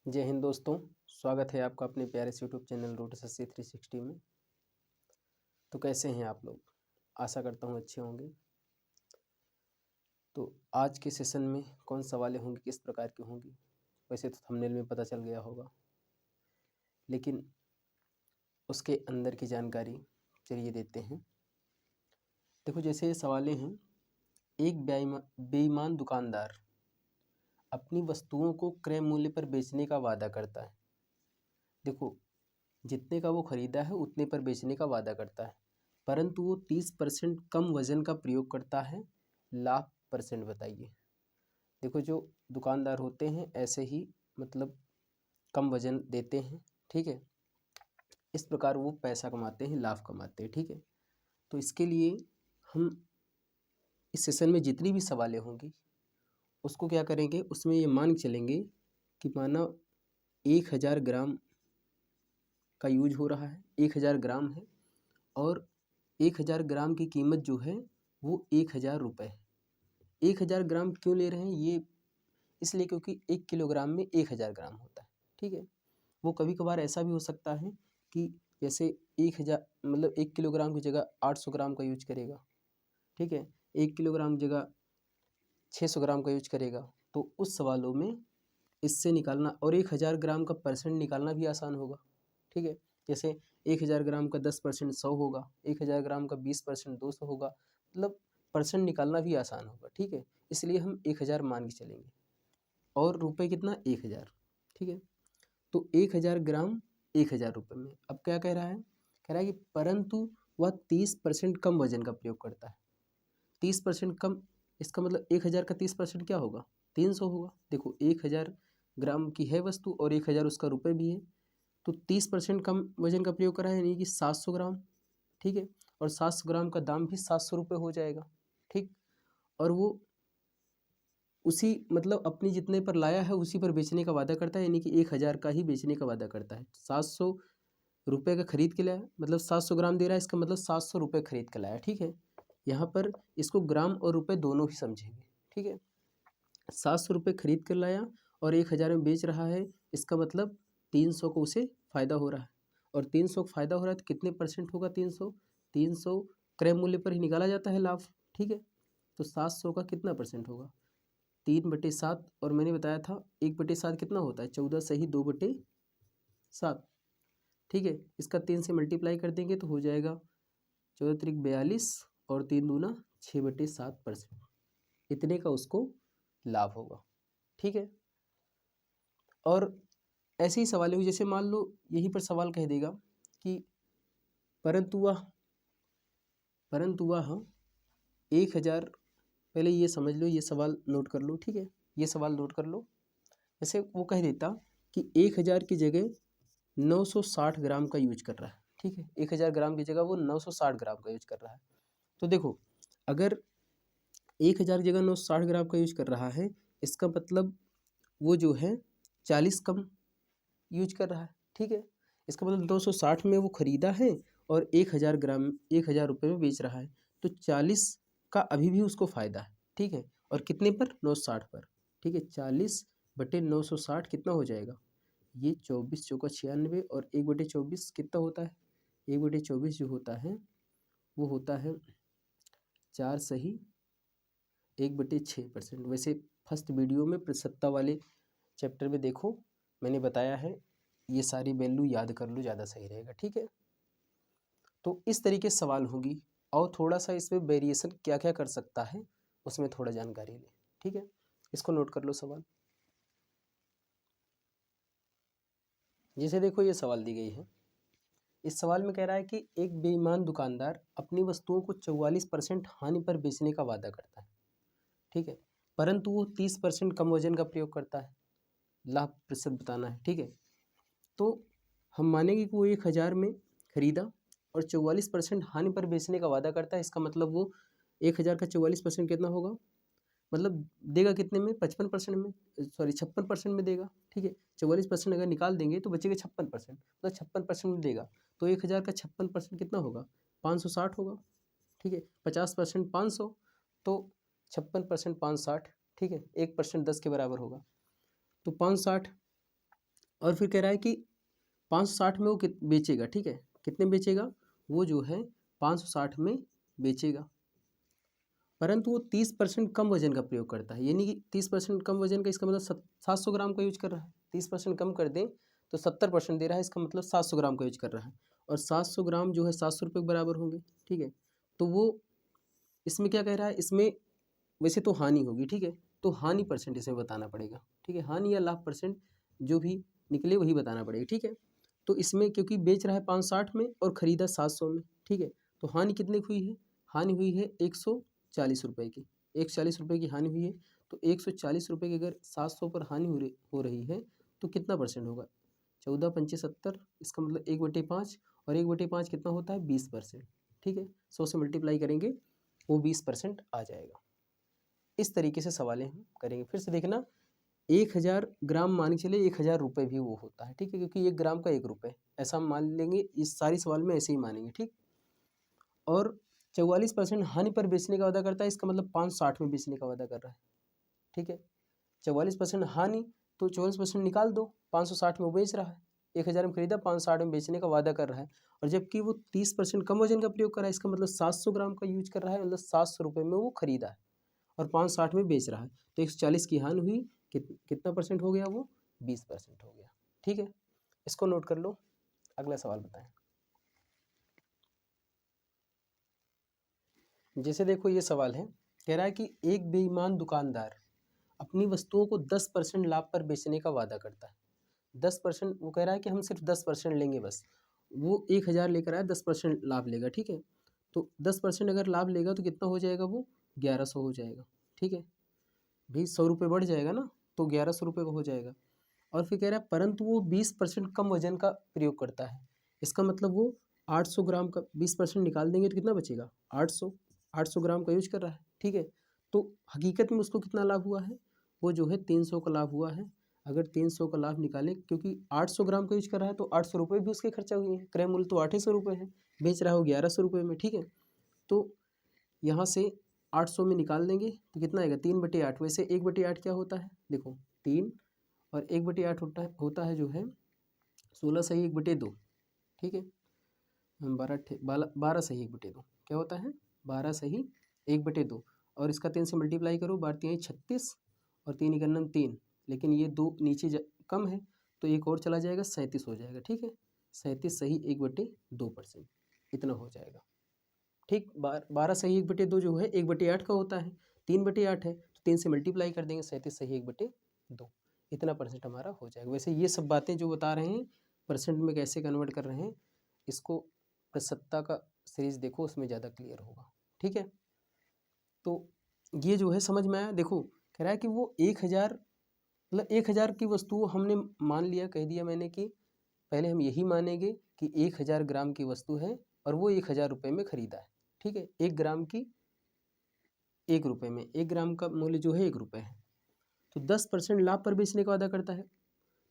जय हिंद दोस्तों। स्वागत है आपका अपने प्यारे से यूट्यूब चैनल रूट एसएससी 360 में। तो कैसे हैं आप लोग? आशा करता हूँ अच्छे होंगे। तो आज के सेशन में कौन सवालें होंगी, किस प्रकार की होंगी, वैसे तो थंबनेल में पता चल गया होगा, लेकिन उसके अंदर की जानकारी चलिए देते हैं। देखो, जैसे ये सवालें हैं। एक बेईमान दुकानदार अपनी वस्तुओं को क्रय मूल्य पर बेचने का वादा करता है। देखो, जितने का वो खरीदा है उतने पर बेचने का वादा करता है, परंतु वो 30% कम वजन का प्रयोग करता है। लाभ परसेंट बताइए। देखो, जो दुकानदार होते हैं ऐसे ही मतलब कम वजन देते हैं, ठीक है। इस प्रकार वो पैसा कमाते हैं, लाभ कमाते हैं, ठीक है। तो इसके लिए हम इस सेशन में जितनी भी सवालें होंगी उसको क्या करेंगे, उसमें ये मान के चलेंगे कि माना 1000 ग्राम का यूज हो रहा है, 1000 ग्राम है, और 1000 ग्राम की कीमत जो है वो 1000 रुपये है। 1000 ग्राम क्यों ले रहे हैं ये इसलिए क्योंकि 1 किलोग्राम में 1000 ग्राम होता है, ठीक है। वो कभी कभार ऐसा भी हो सकता है कि जैसे 1000 मतलब 1 किलोग्राम की जगह 800 ग्राम का यूज करेगा, ठीक है। 1 किलोग्राम की जगह 600 ग्राम का यूज करेगा। तो उस सवालों में इससे निकालना और 1000 ग्राम का परसेंट निकालना भी आसान होगा, ठीक है। जैसे 1000 ग्राम का 10% 100 होगा, 1000 ग्राम का 20% 200 होगा, मतलब परसेंट निकालना भी आसान होगा, ठीक है। इसलिए हम 1000 मान के चलेंगे और रुपए कितना 1000, ठीक है। तो 1000 ग्राम 1000 रुपये में अब क्या कह रहा है, कह रहा है कि परंतु वह 30% कम वजन का प्रयोग करता है। 30% कम, इसका मतलब 1000 का 30% क्या होगा, 300 होगा। देखो, 1000 ग्राम की है वस्तु और 1000 उसका रुपये भी है, तो 30% कम वजन का प्रयोग करा है, यानी कि 700 ग्राम, ठीक है। और 700 ग्राम का दाम भी 700 रुपये हो जाएगा, ठीक। और वो उसी मतलब अपनी जितने पर लाया है उसी पर बेचने का वादा करता है, यानी कि 1000 का ही बेचने का वादा करता है। 700 रुपये का खरीद के लाया, मतलब 700 ग्राम दे रहा है, इसका मतलब 700 रुपये खरीद के लाया, ठीक है। यहाँ पर इसको ग्राम और रुपये दोनों ही समझेंगे, ठीक है। 700 रुपये खरीद कर लाया और 1000 में बेच रहा है, इसका मतलब 300 को उसे फ़ायदा हो रहा है। और 300 को फ़ायदा हो रहा है तो कितने परसेंट होगा 300 क्रय मूल्य पर ही निकाला जाता है लाभ, ठीक है। तो 700 का कितना परसेंट होगा, 3/7। और मैंने बताया था 1/7 कितना होता है, 14 सही 2/7, ठीक है। इसका 3 से मल्टीप्लाई कर देंगे तो हो जाएगा 14 त्रिक 42 और 3 दूना 6/7%। इतने का उसको लाभ होगा, ठीक है। और ऐसे ही सवाल हुई, जैसे मान लो यहीं पर सवाल कह देगा कि परंतु वह 1000, पहले ये समझ लो, ये सवाल नोट कर लो, ठीक है। ये सवाल नोट कर लो। जैसे वो कह देता कि 1000 की जगह 960 ग्राम का यूज कर रहा है, ठीक है। 1000 ग्राम की जगह वो 960 ग्राम का यूज कर रहा है। तो देखो, अगर 1000 की जगह 960 ग्राम का यूज कर रहा है, इसका मतलब वो जो है 40 कम यूज कर रहा है, ठीक है। इसका मतलब 260 में वो खरीदा है और 1000 ग्राम 1000 रुपये में बेच रहा है, तो 40 का अभी भी उसको फ़ायदा है, ठीक है। और कितने पर, 960 पर, ठीक है। 40/960 कितना हो जाएगा, ये 24 चौका 96 और 1/24 कितना होता है, 1/24 जो होता है वो होता है 4 सही 1/6%। वैसे फर्स्ट वीडियो में प्रसन्नता वाले चैप्टर में देखो, मैंने बताया है, ये सारी वैल्यू याद कर लो, ज़्यादा सही रहेगा, ठीक है। तो इस तरीके से सवाल होगी और थोड़ा सा इसमें वेरिएशन क्या क्या कर सकता है उसमें थोड़ा जानकारी लें, ठीक है। इसको नोट कर लो सवाल। जैसे देखो, ये सवाल दी गई है। इस सवाल में कह रहा है कि एक बेईमान दुकानदार अपनी वस्तुओं को 44% हानि पर बेचने का वादा करता है, ठीक है। परंतु वो 30% कम वजन का प्रयोग करता है। लाभ प्रतिशत बताना है, ठीक है। तो हम मानेंगे कि वो 1000 में खरीदा और 44% हानि पर बेचने का वादा करता है। इसका मतलब वो 1000 का 44% कितना होगा, मतलब देगा कितने में, 55% में, सॉरी 56% में देगा, ठीक है। 44% अगर निकाल देंगे तो बचेगा 56%, मतलब 56% में देगा। तो 1000 का 56% कितना होगा, 560 होगा, ठीक है। 50% 500, तो 56% 560, ठीक है। 1% 10 के बराबर होगा। तो 560 और फिर कह रहा है कि 560 में वो बेचेगा, ठीक है, कितने में बेचेगा, वो जो है 560 में बेचेगा, परंतु वो 30% कम वजन का प्रयोग करता है, यानी कि 30% कम वजन का, इसका मतलब 700 ग्राम का यूज कर रहा है। 30% कम कर दें तो 70% दे रहा है, इसका मतलब 700 ग्राम का यूज कर रहा है, और 700 ग्राम जो है 700 रुपये के बराबर होंगे, ठीक है। तो वो इसमें क्या कह रहा है, इसमें वैसे तो हानि होगी, ठीक है, तो हानि परसेंट इसमें बताना पड़ेगा, ठीक है, हानि या लाभ परसेंट जो भी निकले वही बताना पड़ेगा, ठीक है। तो इसमें क्योंकि बेच रहा है 560 में और ख़रीदा 700 में, ठीक है, तो हानि कितने की हुई है, हानि हुई है 140 रुपये की, 140 रुपये की हानि हुई है। तो 140 रुपये की अगर 700 पर हानि हो रही है तो कितना परसेंट होगा, 14 पंचे 70, इसका मतलब 1/5, और 1/5 कितना होता है, 20%, ठीक है। 100 से मल्टीप्लाई करेंगे वो 20% आ जाएगा। इस तरीके से सवालें हम करेंगे। फिर से देखना, 1000 ग्राम मान के चले 1000 रुपये भी वो होता है, ठीक है, क्योंकि 1 ग्राम का 1 रुपये, ऐसा हम मान लेंगे, इस सारी सवाल में ऐसे ही मानेंगे, ठीक। और 44% हानि पर बेचने का वादा करता है, इसका मतलब 560 में बेचने का वादा कर रहा है, ठीक है। 44% हानि, तो 44% निकाल दो, 560 में वो बेच रहा है, 1000 में खरीदा, 560 में बेचने का वादा कर रहा है, और जबकि वो 30% कम वजन का प्रयोग कर रहा है, इसका मतलब 700 ग्राम का यूज कर रहा है, मतलब 700 रुपये में वो खरीदा है और 560 में बेच रहा है, तो 140 की हानि हुई, कितना परसेंट हो गया वो, 20% हो गया, ठीक है। इसको नोट कर लो। अगला सवाल बताएं। जैसे देखो ये सवाल है, कह रहा है कि एक बेईमान दुकानदार अपनी वस्तुओं को 10% लाभ पर बेचने का वादा करता है। 10%, वो कह रहा है कि हम सिर्फ 10% लेंगे बस, वो 1000 लेकर आया, 10% लाभ लेगा, ठीक है। तो 10% अगर लाभ लेगा तो कितना हो जाएगा, वो 1100 हो जाएगा, ठीक है भाई, 100 रुपये बढ़ जाएगा ना, तो 1100 रुपये का हो जाएगा। और फिर कह रहा है परंतु वो 20% कम वजन का प्रयोग करता है, इसका मतलब वो 800 ग्राम का 20% निकाल देंगे तो कितना बचेगा, 800 ग्राम का यूज कर रहा है, ठीक है। तो हकीकत में उसको कितना लाभ हुआ है, वो जो है 300 का लाभ हुआ है। अगर 300 का लाभ निकाले, क्योंकि 800 ग्राम का यूज कर रहा है, तो 800 रुपये भी उसके खर्चा हुए हैं, क्रय मूल्य तो 800 रुपये है, बेच रहा है वो 1100 रुपये में, ठीक है। तो यहाँ से 800 में निकाल देंगे तो कितना आएगा, 3/8, वैसे 1/8 क्या होता है, देखो 3, और 1/8 होता है जो है 16 सही 1/2, ठीक है, 12 सही 1/2 क्या होता है, 12 सही 1/2, और इसका 3 से मल्टीप्लाई करो, 12 36, और 3 इकन्नम 3, लेकिन ये 2 नीचे कम है तो एक और चला जाएगा, 37 हो जाएगा, ठीक है, 37 सही 1/2%, इतना हो जाएगा, ठीक। 12 सही 1/2 जो है 1/8 का होता है, 3/8 है, तो 3 से मल्टीप्लाई कर देंगे, 37 सही 1/2, इतना परसेंट हमारा हो जाएगा। वैसे ये सब बातें जो बता रहे हैं परसेंट में कैसे कन्वर्ट कर रहे हैं, इसको प्रसन्नता का सीरीज देखो, उसमें ज़्यादा क्लियर होगा, ठीक है। तो ये जो है समझ में आया। देखो कह रहा है कि वो 1000, मतलब 1000 की वस्तु हमने मान लिया, कह दिया मैंने कि पहले हम यही मानेंगे कि 1000 ग्राम की वस्तु है और वो 1000 रुपये में खरीदा है, ठीक है। 1 ग्राम की 1 रुपये में, 1 ग्राम का मूल्य जो है 1 रुपये है, तो 10% लाभ पर बेचने का वादा करता है,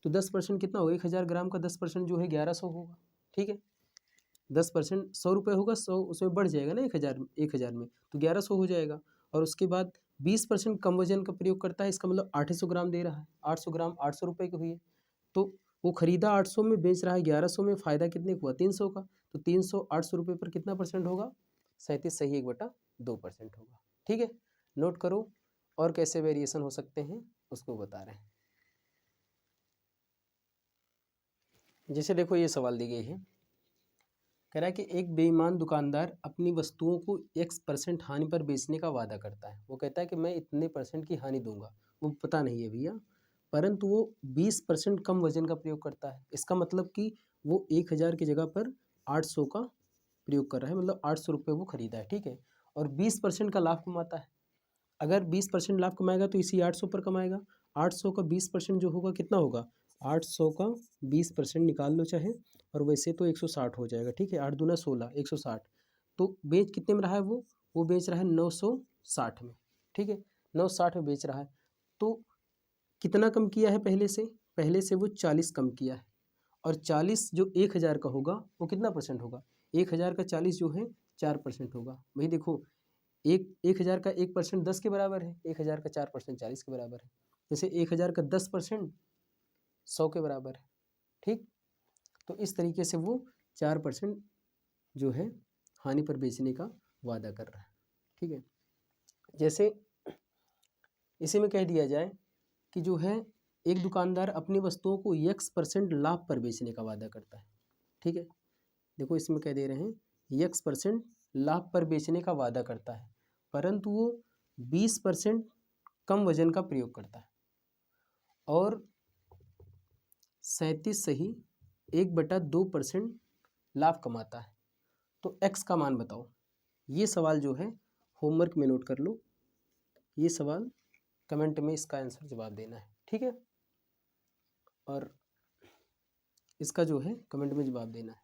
तो 10% कितना होगा, 1000 ग्राम का 10% जो है 1100 होगा, ठीक है। 10% 100 रुपये होगा, 100 उसमें बढ़ जाएगा ना, 1000 में तो 1100 हो जाएगा। और उसके बाद 20% कम वजन का प्रयोग करता है, इसका मतलब 800 ग्राम दे रहा है, 800 ग्राम 800 रुपये की हुई है, तो वो खरीदा 800 में, बेच रहा है 1100 में, फ़ायदा कितने का हुआ, 300 का, तो 300 800 रुपये पर कितना परसेंट होगा, 37 सही 1/2% होगा, ठीक है। नोट करो, और कैसे वेरिएशन हो सकते हैं उसको बता रहे हैं। जैसे देखो ये सवाल दी गई है, कह रहा है कि एक बेईमान दुकानदार अपनी वस्तुओं को X% हानि पर बेचने का वादा करता है। वो कहता है कि मैं इतने % की हानि दूंगा, वो पता नहीं है भैया, परंतु वो 20% कम वजन का प्रयोग करता है, इसका मतलब कि वो 1000 की जगह पर 800 का प्रयोग कर रहा है, मतलब 800 रुपये वो खरीदा है, ठीक है, और 20% का लाभ कमाता है। अगर 20% लाभ कमाएगा तो इसी 800 पर कमाएगा, 800 का 20% जो होगा कितना होगा, 800 का 20% निकाल लो चाहे, और वैसे तो 160 हो जाएगा, ठीक है, 8 दूना 16, 160, तो बेच कितने में रहा है वो बेच रहा है 960 में, ठीक है, 960 में बेच रहा है, तो कितना कम किया है पहले से वो 40 कम किया है, और 40 जो 1000 का होगा वो कितना परसेंट होगा, 1000 का 40 जो है 4% होगा। भाई देखो 1000 का 1% 10 के बराबर है, 1000 का 4% 40 के बराबर है, जैसे 1000 का 10% 100 के बराबर है, ठीक। तो इस तरीके से वो 4% जो है हानि पर बेचने का वादा कर रहा है। ठीक है, जैसे इसी में कह दिया जाए कि जो है एक दुकानदार अपनी वस्तुओं को x% लाभ पर बेचने का वादा करता है। ठीक है, देखो इसमें कह दे रहे हैं x% लाभ पर बेचने का वादा करता है, परंतु वो 20% कम वजन का प्रयोग करता है और 37 सही 1/2% लाभ कमाता है। तो x का मान बताओ। ये सवाल जो है होमवर्क में नोट कर लो, ये सवाल कमेंट में इसका आंसर जवाब देना है। ठीक है, और इसका जो है कमेंट में जवाब देना है।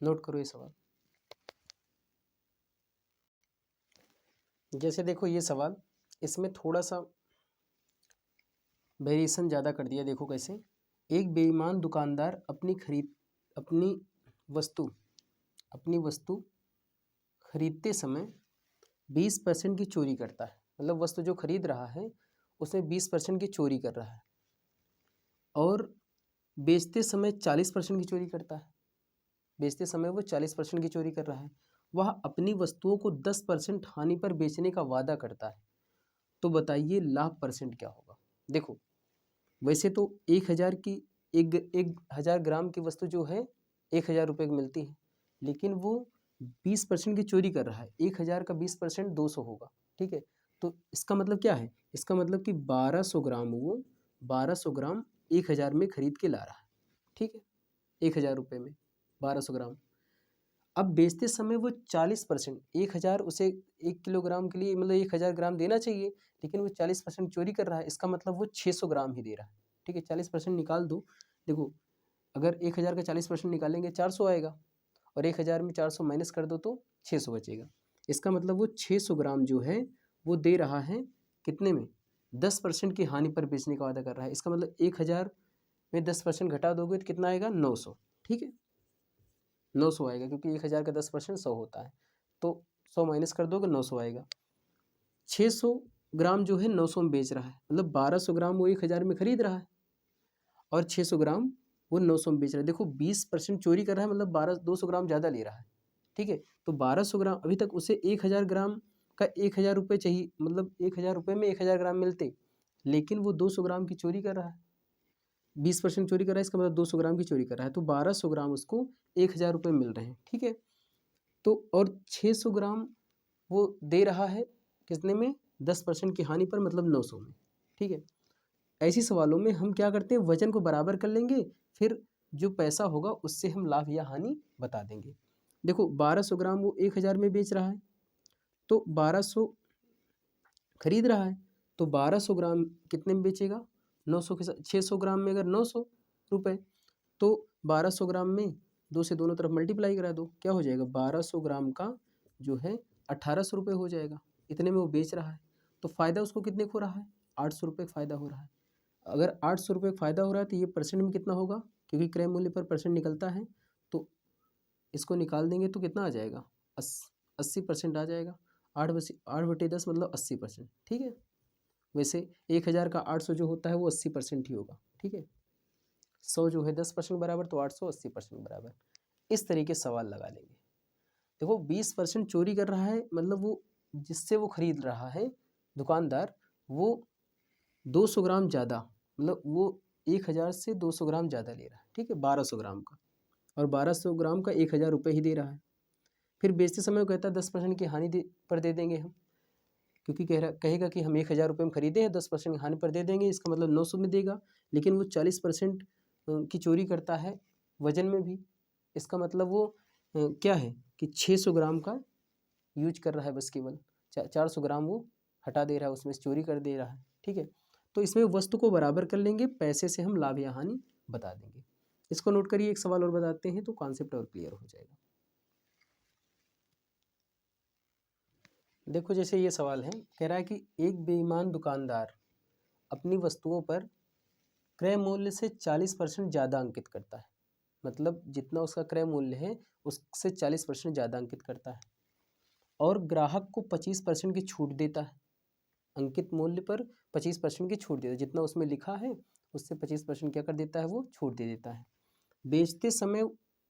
नोट करो ये सवाल। जैसे देखो ये सवाल, इसमें थोड़ा सा वेरिएशन ज़्यादा कर दिया। देखो कैसे, एक बेईमान दुकानदार अपनी वस्तु खरीदते समय 20% की चोरी करता है। मतलब वस्तु जो खरीद रहा है उसमें 20% की चोरी कर रहा है और बेचते समय 40% की चोरी करता है। बेचते समय वो 40% की चोरी कर रहा है। वह अपनी वस्तुओं को 10% हानि पर बेचने का वादा करता है। तो बताइए लाभ परसेंट क्या होगा। देखो वैसे तो 1000 की एक 1000 ग्राम की वस्तु जो है 1000 रुपये की मिलती है, लेकिन वो 20% की चोरी कर रहा है। 1000 का 20% 200 होगा। ठीक है, तो इसका मतलब क्या है, इसका मतलब कि 1200 ग्राम वो 1200 ग्राम 1000 में खरीद के ला रहा है। ठीक है, 1000 रुपये में 1200 ग्राम। अब बेचते समय वो 40%, 1000 उसे 1 किलोग्राम के लिए मतलब 1000 ग्राम देना चाहिए, लेकिन वो 40% चोरी कर रहा है। इसका मतलब वो 600 ग्राम ही दे रहा है। ठीक है, 40% निकाल दो। देखो अगर 1000 का 40% निकालेंगे 400 आएगा, और 1000 में 400 माइनस कर दो तो 600 बचेगा। इसका मतलब वो 600 ग्राम जो है वो दे रहा है कितने में, 10% की हानि पर बेचने का वादा कर रहा है। इसका मतलब 1000 में 10% घटा दोगे तो कितना आएगा, 900। ठीक है, 900 आएगा, क्योंकि 1000 का 10% 100 होता है, तो 100 माइनस कर दोगे 900 आएगा। 600 ग्राम जो है 900 में बेच रहा है, मतलब 1200 ग्राम वो 1000 में खरीद रहा है और 600 ग्राम वो 900 में बेच रहा है। देखो 20% चोरी कर रहा है, मतलब 200 ग्राम ज़्यादा ले रहा है। ठीक है, तो 1200 ग्राम, अभी तक उसे 1000 ग्राम का 1000 रुपये चाहिए, मतलब 1000 रुपये में 1000 ग्राम मिलते, लेकिन वो 200 ग्राम की चोरी कर रहा है। 20% चोरी कर रहा है, इसका मतलब 200 ग्राम की चोरी कर रहा है, तो 1200 ग्राम उसको 1000 रुपये मिल रहे हैं। ठीक है, तो और 600 ग्राम वो दे रहा है कितने में, 10% की हानि पर, मतलब 900 में। ठीक है, ऐसी सवालों में हम क्या करते हैं, वजन को बराबर कर लेंगे, फिर जो पैसा होगा उससे हम लाभ या हानि बता देंगे। देखो 1200 ग्राम वो 1000 में बेच रहा है, तो 1200 खरीद रहा है, तो 1200 ग्राम कितने में बेचेगा, 900 के साथ। 600 ग्राम में अगर 900 रुपये, तो 1200 ग्राम में 2 से दोनों तरफ मल्टीप्लाई करा दो, क्या हो जाएगा, 1200 ग्राम का जो है 1800 रुपये हो जाएगा। इतने में वो बेच रहा है, तो फ़ायदा उसको कितने को हो रहा है, 800 रुपये का फ़ायदा हो रहा है। अगर 800 रुपये का फ़ायदा हो रहा है तो ये परसेंट में कितना होगा, क्योंकि क्रय मूल्य पर परसेंट निकलता है, तो इसको निकाल देंगे तो कितना आ जाएगा, 80% आ जाएगा। 8/10 मतलब 80%। ठीक है, वैसे 1000 का 800 जो होता है वो 80% ही होगा। ठीक है, 100 जो है 10% बराबर, तो 800 80% बराबर। इस तरीके सवाल लगा लेंगे। देखो 20% चोरी कर रहा है, मतलब वो जिससे वो खरीद रहा है दुकानदार, वो 200 ग्राम ज़्यादा, मतलब वो 1000 से 200 ग्राम ज़्यादा ले रहा है। ठीक है, 1200 ग्राम का, और 1200 ग्राम का 1000 रुपये ही दे रहा है। फिर बेचते समय वो कहता है 10% की हानि पर दे देंगे हम, क्योंकि कहेगा कि हम 1000 रुपये में खरीदे हैं, 10% हानि पर दे देंगे, इसका मतलब 900 में देगा। लेकिन वो 40% की चोरी करता है वजन में भी, इसका मतलब वो क्या है कि 600 ग्राम का यूज कर रहा है, बस केवल 400 ग्राम वो हटा दे रहा है, उसमें से चोरी कर दे रहा है। ठीक है, तो इसमें वस्तु को बराबर कर लेंगे, पैसे से हम लाभ या हानि बता देंगे। इसको नोट करिए, एक सवाल और बताते हैं तो कॉन्सेप्ट और क्लियर हो जाएगा। देखो जैसे ये सवाल है, कह रहा है कि एक बेईमान दुकानदार अपनी वस्तुओं पर क्रय मूल्य से 40% ज़्यादा अंकित करता है, मतलब जितना उसका क्रय मूल्य है उससे 40% ज़्यादा अंकित करता है, और ग्राहक को 25% की छूट देता है। अंकित मूल्य पर 25% की छूट देता है, जितना उसमें लिखा है उससे 25% क्या कर देता है, वो छूट दे देता है। बेचते समय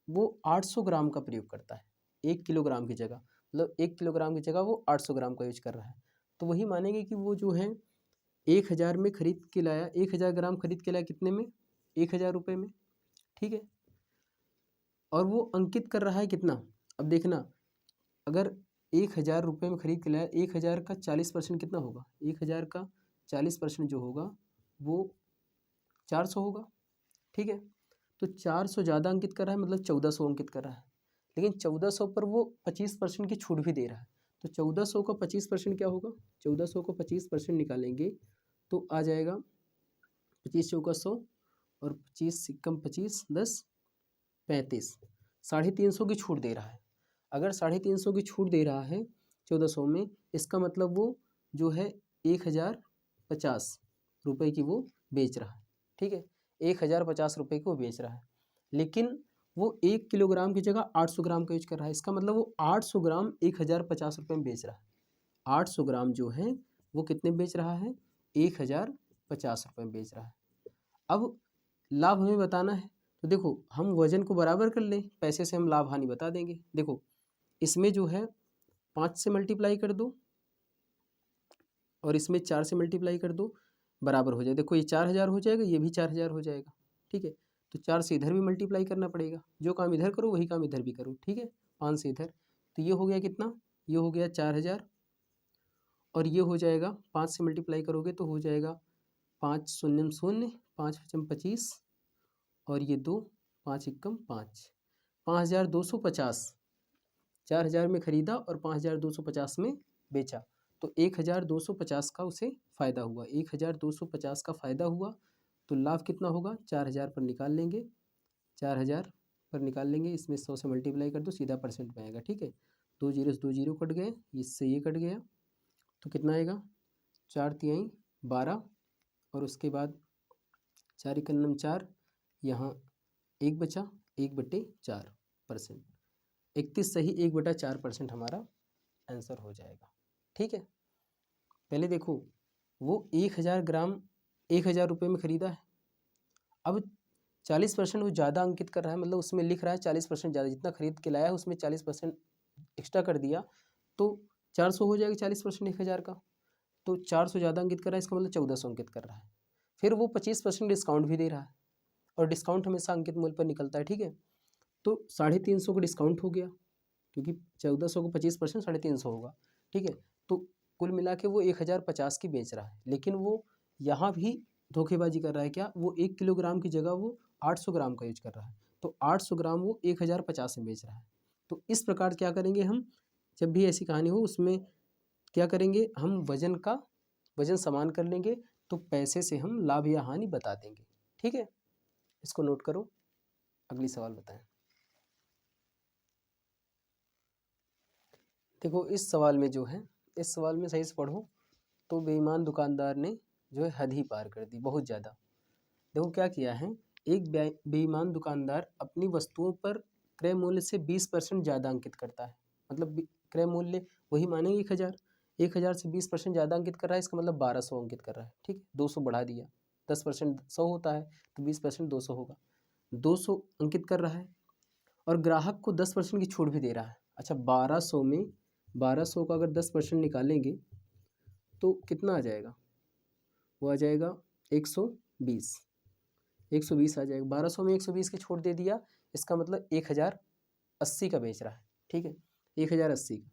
वो 800 ग्राम का प्रयोग करता है 1 किलोग्राम की जगह, मतलब 1 किलोग्राम की जगह वो 800 ग्राम का यूज कर रहा है। तो वही मानेंगे कि वो जो है 1000 में खरीद के लाया, 1000 ग्राम खरीद के लाया कितने में, 1000 रुपये में, ठीक है। और वो अंकित कर रहा है कितना, अब देखना, अगर 1000 रुपये में खरीद के लाया, 1000 का 40% कितना होगा, 1000 का 40% जो होगा वो 400 होगा, ठीक है। तो 400 ज़्यादा अंकित कर रहा है, मतलब 1400 अंकित कर रहा है, लेकिन 1400 पर वो 25% की छूट भी दे रहा है। तो 1400 का 25% क्या होगा, 1400 को 25% निकालेंगे तो आ जाएगा 25 चौका 100 और 25 सिक्कम 25 10 35, 350 की छूट दे रहा है। अगर 350 की छूट दे रहा है 1400 में, इसका मतलब वो जो है 1050 रुपये की वो बेच रहा है, ठीक है। 1050 रुपये को बेच रहा है, लेकिन वो 1 किलोग्राम की जगह 800 ग्राम का यूज कर रहा है। इसका मतलब वो 800 ग्राम 1050 रुपये में बेच रहा है। 800 ग्राम जो है वो कितने बेच रहा है, 1050 रुपये में बेच रहा है। अब लाभ हमें बताना है, तो देखो हम वजन को बराबर कर लें, पैसे से हम लाभ हानि बता देंगे। देखो इसमें जो है 5 से मल्टीप्लाई कर दो और इसमें 4 से मल्टीप्लाई कर दो, बराबर हो जाए। देखो ये 4000 हो जाएगा, ये भी 4000 हो जाएगा, ठीक है। तो 4 से इधर भी मल्टीप्लाई करना पड़ेगा, जो काम इधर करो वही काम इधर भी करो, ठीक है। 5 से इधर, तो ये हो गया कितना, ये हो गया 4000, और ये हो जाएगा 5 से मल्टीप्लाई करोगे तो हो जाएगा 5 शून्य शून्य, 5 पचम 25 और ये 2, 5 एकम 5, 5250। 4000 में खरीदा और 5250 में बेचा, तो 1250 का उसे फ़ायदा हुआ। 1250 का फ़ायदा हुआ तो लाभ कितना होगा, 4000 पर निकाल लेंगे, 4000 पर निकाल लेंगे, इसमें 100 से मल्टीप्लाई कर दो, सीधा परसेंट में आएगा, ठीक है। 2 जीरो से 2 जीरो कट गए, इससे ये कट गया, तो कितना आएगा, 4 तिहाई 12, और उसके बाद 4 इक्यानम 4, यहाँ 1 बचा, 1/4%, 31 सही 1/4% हमारा आंसर हो जाएगा, ठीक है। पहले देखो वो 1000 ग्राम 1000 रुपये में ख़रीदा है, अब 40% वो ज़्यादा अंकित कर रहा है, मतलब उसमें लिख रहा है 40% ज़्यादा, जितना खरीद के लाया है उसमें 40% एक्स्ट्रा कर दिया, तो 400 हो जाएगा 40% 1000 का, तो 400 ज़्यादा अंकित कर रहा है, इसका मतलब 1400 अंकित कर रहा है। फिर वो 25% डिस्काउंट भी दे रहा है, और डिस्काउंट हमेशा अंकित मूल्य पर निकलता है, ठीक है। तो 350 का डिस्काउंट हो गया, क्योंकि 1400 को 25% 350 होगा, ठीक है। तो कुल मिला के वो 1050 की बेच रहा है, लेकिन वो यहाँ भी धोखेबाजी कर रहा है। क्या, वो 1 किलोग्राम की जगह वो 800 ग्राम का यूज कर रहा है, तो 800 ग्राम वो 1050 में बेच रहा है। तो इस प्रकार क्या करेंगे हम, जब भी ऐसी कहानी हो उसमें क्या करेंगे, हम वजन समान कर लेंगे, तो पैसे से हम लाभ या हानि बता देंगे, ठीक है। इसको नोट करो, अगली सवाल बताएं। देखो इस सवाल में जो है, इस सवाल में सही से पढ़ो, तो बेईमान दुकानदार ने जो है हद ही पार कर दी, बहुत ज़्यादा। देखो क्या किया है, एक बेईमान दुकानदार अपनी वस्तुओं पर क्रय मूल्य से 20% ज़्यादा अंकित करता है, मतलब क्रय मूल्य वही मानेंगे 1000, 1000 से 20% ज़्यादा अंकित कर रहा है, इसका मतलब 1200 अंकित कर रहा है, ठीक है। 200 बढ़ा दिया, 10% 100 होता है, तो 20% 200 होगा, 200 अंकित कर रहा है, और ग्राहक को 10% की छूट भी दे रहा है। अच्छा, 1200 में 1200 का अगर 10% निकालेंगे तो कितना आ जाएगा, वो आ जाएगा 120, 120 आ जाएगा। 1200 में 120 की छूट दे दिया, इसका मतलब 1080 का बेच रहा है, ठीक है, 1080 का,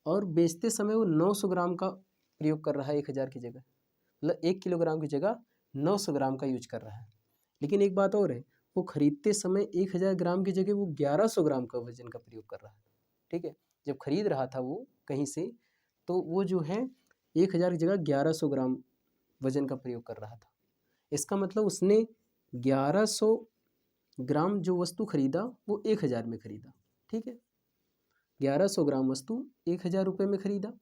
और बेचते समय वो 900 ग्राम का प्रयोग कर रहा है 1000 की जगह, मतलब 1 किलोग्राम की जगह 900 ग्राम का यूज कर रहा है। लेकिन एक बात और है, वो खरीदते समय 1000 ग्राम की जगह वो 1100 ग्राम का वजन का प्रयोग कर रहा है, ठीक है। जब खरीद रहा था वो कहीं से, तो वो जो है 1000 की जगह 1100 ग्राम वजन का प्रयोग कर रहा था। इसका मतलब उसने 1100 ग्राम जो वस्तु खरीदा वो 1000 में खरीदा, ठीक है। 1100 ग्राम वस्तु 1000 रुपये में खरीदा,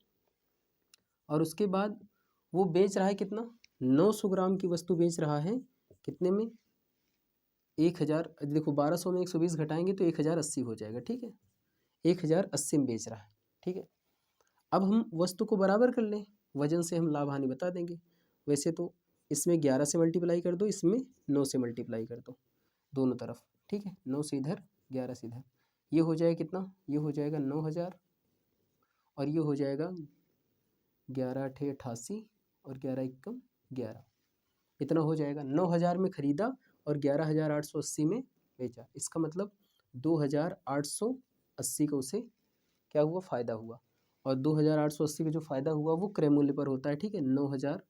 और उसके बाद वो बेच रहा है कितना, 900 ग्राम की वस्तु बेच रहा है कितने में, 1000। देखो 1200 में 120 घटाएंगे तो 1080 हो जाएगा, ठीक है, 1080 में बेच रहा है, ठीक है। अब हम वस्तु को बराबर कर लें, वजन से हम लाभ हानि बता देंगे। वैसे तो इसमें 11 से मल्टीप्लाई कर दो, इसमें 9 से मल्टीप्लाई कर दो, दोनों तरफ, ठीक है, 9 से इधर 11 से इधर, ये हो जाएगा कितना, ये हो जाएगा 9000 और ये हो जाएगा 11 8 88 और 11 एकम 11, इतना हो जाएगा। 9000 में ख़रीदा और 11880 में बेचा, इसका मतलब 2880 का उसे क्या हुआ, फ़ायदा हुआ। और 2880 का जो फ़ायदा हुआ वो क्रय मूल्य पर होता है, ठीक है। 9000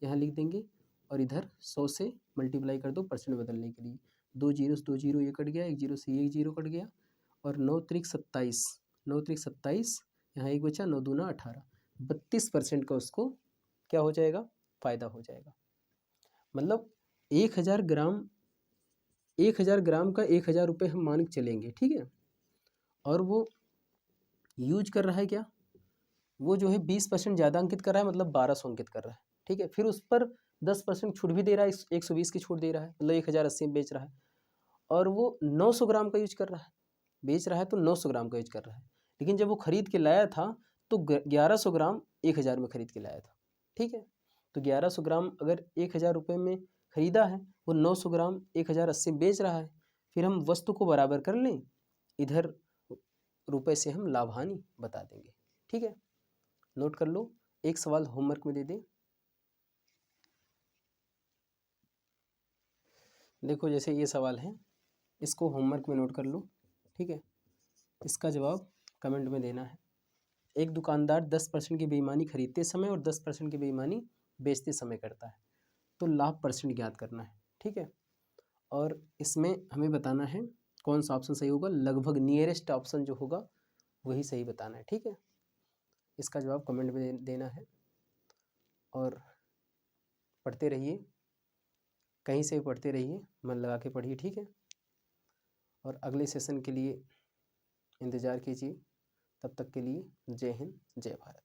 यहाँ लिख देंगे और इधर 100 से मल्टीप्लाई कर दो परसेंट बदलने के लिए। 2 जीरो से 2 जीरो ये कट गया, 1 जीरो से ये 1 जीरो कट गया और 9 त्रिक 27, 9 त्रिक 27, यहाँ एक बचा, 9 दूना 18, 32% का उसको क्या हो जाएगा, फ़ायदा हो जाएगा। मतलब 1000 ग्राम, 1000 ग्राम का 1000 रुपये हम मान के चलेंगे, ठीक है। और वो यूज कर रहा है क्या, वो जो है 20% ज़्यादा अंकित कर रहा है, मतलब 1200 अंकित कर रहा है, ठीक है। फिर उस पर 10% छूट भी दे रहा है, 120 की छूट दे रहा है, मतलब 1080 में बेच रहा है। और वो 900 ग्राम का यूज कर रहा है, बेच रहा है तो 900 ग्राम का यूज कर रहा है। लेकिन जब वो खरीद के लाया था तो 1100 ग्राम 1000 में खरीद के लाया था, ठीक है। तो 1100 ग्राम अगर 1000 रुपये में खरीदा है, वो 900 ग्राम 1080 में बेच रहा है। फिर हम वस्तु को बराबर कर लें, इधर रुपए से हम लाभ हानि बता देंगे, ठीक है। नोट कर लो, एक सवाल होमवर्क में दे दें। देखो जैसे ये सवाल है, इसको होमवर्क में नोट कर लो, ठीक है। इसका जवाब कमेंट में देना है। एक दुकानदार 10% की बेईमानी खरीदते समय और 10% की बेईमानी बेचते समय करता है, तो लाभ परसेंट ज्ञात करना है, ठीक है। और इसमें हमें बताना है कौन सा ऑप्शन सही होगा, लगभग नियरेस्ट ऑप्शन जो होगा वही सही बताना है, ठीक है। इसका जवाब कमेंट में देना है और पढ़ते रहिए, कहीं से भी पढ़ते रहिए, मन लगा के पढ़िए, ठीक है। और अगले सेशन के लिए इंतज़ार कीजिए, तब तक के लिए जय हिंद जय भारत।